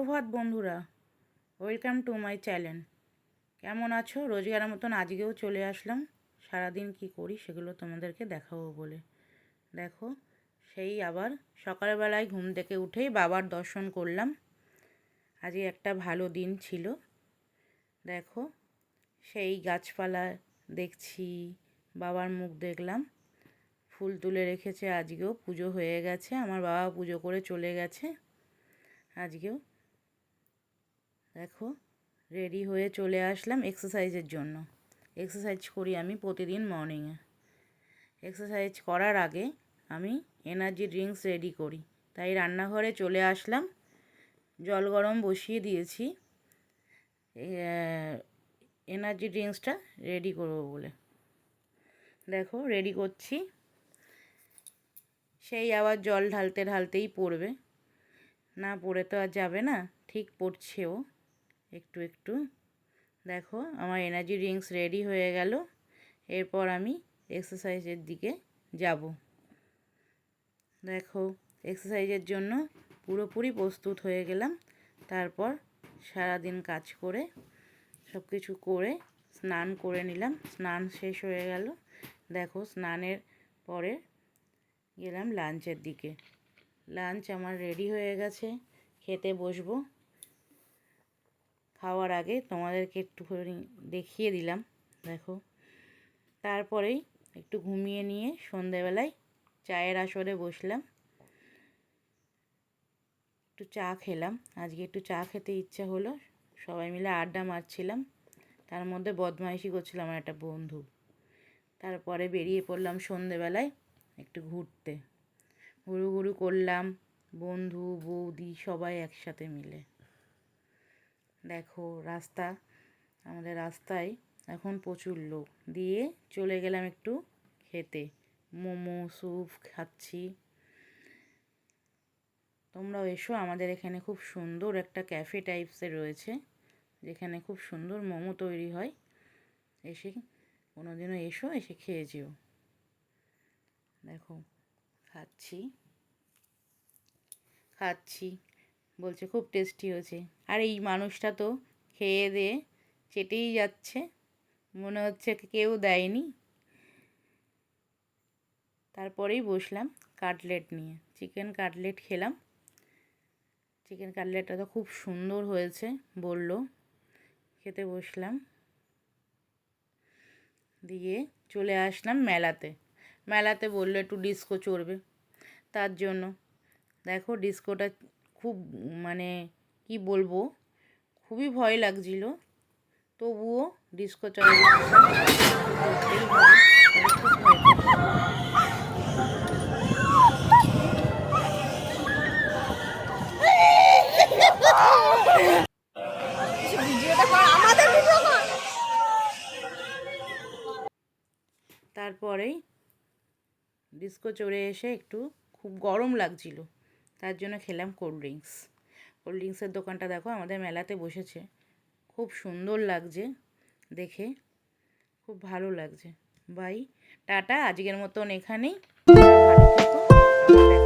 সুপ্রভাত বন্ধুরা, welcome to my channel. কেমন আছো? রোজগারের মতন আজকেও চলে আসলাম। সারাদিন কি করি সেগুলো তোমাদেরকে দেখাবো বলে। দেখো, সেই আবার সকালবেলায় ঘুম থেকে উঠেই বাবার দর্শন করলাম। আজকে একটা ভালো দিন ছিল। দেখো, সেই গাছপালা দেখছি, বাবার মুখ দেখলাম, ফুল তুলে রেখেছে। আজকেও পুজো হয়ে গেছে, আমার বাবা পুজো করে চলে গেছে। আজকেও দেখো রেডি হয়ে চলে আসলাম এক্সারসাইজের জন্য। এক্সারসাইজ করি আমি প্রতিদিন মর্নিংয়ে। এক্সারসাইজ করার আগে আমি এনার্জি ড্রিঙ্কস রেডি করি, তাই রান্নাঘরে চলে আসলাম। জল গরম বসিয়ে দিয়েছি এনার্জি ড্রিঙ্কসটা রেডি করবো বলে। দেখো রেডি করছি, সেই আবার জল ঢালতে ঢালতেই পড়বে, না পড়ে তো আর যাবে না, ঠিক পড়ছেও একটু একটু। দেখো আমার এনার্জি ড্রিঙ্কস রেডি হয়ে গেল। এরপর আমি এক্সারসাইজের দিকে যাব। দেখো এক্সারসাইজের জন্য পুরোপুরি প্রস্তুত হয়ে গেলাম। তারপর সারাদিন কাজ করে সব কিছু করে স্নান করে নিলাম। স্নান শেষ হয়ে গেল। দেখো স্নানের পরে গেলাম লাঞ্চের দিকে। লাঞ্চ আমার রেডি হয়ে গেছে, খেতে বসবো। খাওয়ার আগে তোমাদেরকে একটুখানি দেখিয়ে দিলাম। দেখো, তারপরেই একটু ঘুমিয়ে নিয়ে সন্ধেবেলায় চায়ের আসরে বসলাম, একটু চা খেলাম। আজকে একটু চা খেতে ইচ্ছা হলো, সবাই মিলে আড্ডা মারছিলাম। তার মধ্যে বদমাইশি করছিলাম আমার একটা বন্ধু। তারপরে বেরিয়ে পড়লাম সন্ধেবেলায় একটু ঘুরতে। ঘুরু করলাম, বন্ধু বৌদি সবাই একসাথে মিলে। দেখো আমাদের রাস্তায় এখন প্রচুর লোক, দিয়ে চলে গেলাম একটু খেতে। মোমো স্যুপ খাচ্ছি। তোমরাও এসো, আমাদের এখানে খুব সুন্দর একটা ক্যাফে টাইপসের রয়েছে, যেখানে খুব সুন্দর মোমো তৈরি হয়। এসে কোনোদিনও এসো, এসে খেয়ে যেও। দেখো খাচ্ছি বলছে খুব টেস্টি হয়েছে। আর এই মানুষটা তো খেয়ে দিয়ে চেটেই যাচ্ছে, মনে হচ্ছে কেউ দেয়নি। তারপরেই বসলাম কাটলেট নিয়ে, চিকেন কাটলেট খেলাম। চিকেন কাটলেটটা তো খুব সুন্দর হয়েছে বললো। খেতে বসলাম, দিয়ে চলে আসলাম মেলাতে বললো একটু ডিস্কো চড়বে, তার জন্য। দেখো ডিস্কোটা খুব কি বলবো, খুবই ভয় লাগছিল, তবুও ডিস্কো চড়ার করতেই হবে। খুব ভয় তারপরেই ডিস্কো চড়ে এসে একটু খুব গরম লাগছিল, তার জন্য খেলাম কোল্ড ড্রিঙ্কসের দোকানটা দেখো আমাদের মেলাতে বসেছে, খুব সুন্দর লাগছে দেখে, খুব ভালো লাগছে। বাই, টাটা, আজকের মতন এখানেই। ভালো থেকো।